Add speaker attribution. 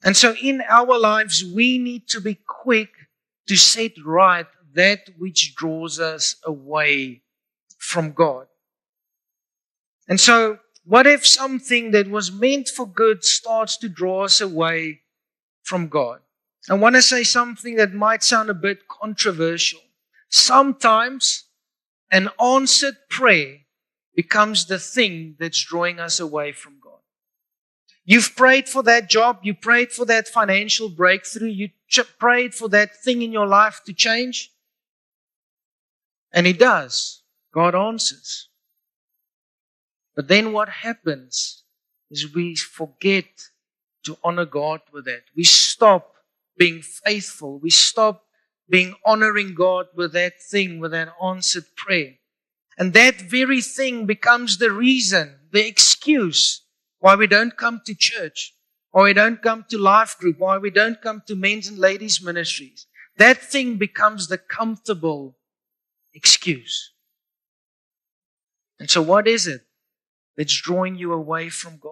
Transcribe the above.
Speaker 1: And so in our lives, we need to be quick to set right that which draws us away from God. And so, what if something that was meant for good starts to draw us away from God? I want to say something that might sound a bit controversial. Sometimes an answered prayer becomes the thing that's drawing us away from God. You've prayed for that job, you prayed for that financial breakthrough, you prayed for that thing in your life to change. And it does. God answers. But then what happens is we forget to honor God with that. We stop being faithful. We stop being honoring God with that thing, with that answered prayer. And that very thing becomes the reason, the excuse why we don't come to church, why we don't come to life group, why we don't come to men's and ladies ministries. That thing becomes the comfortable excuse. And so what is it that's drawing you away from God?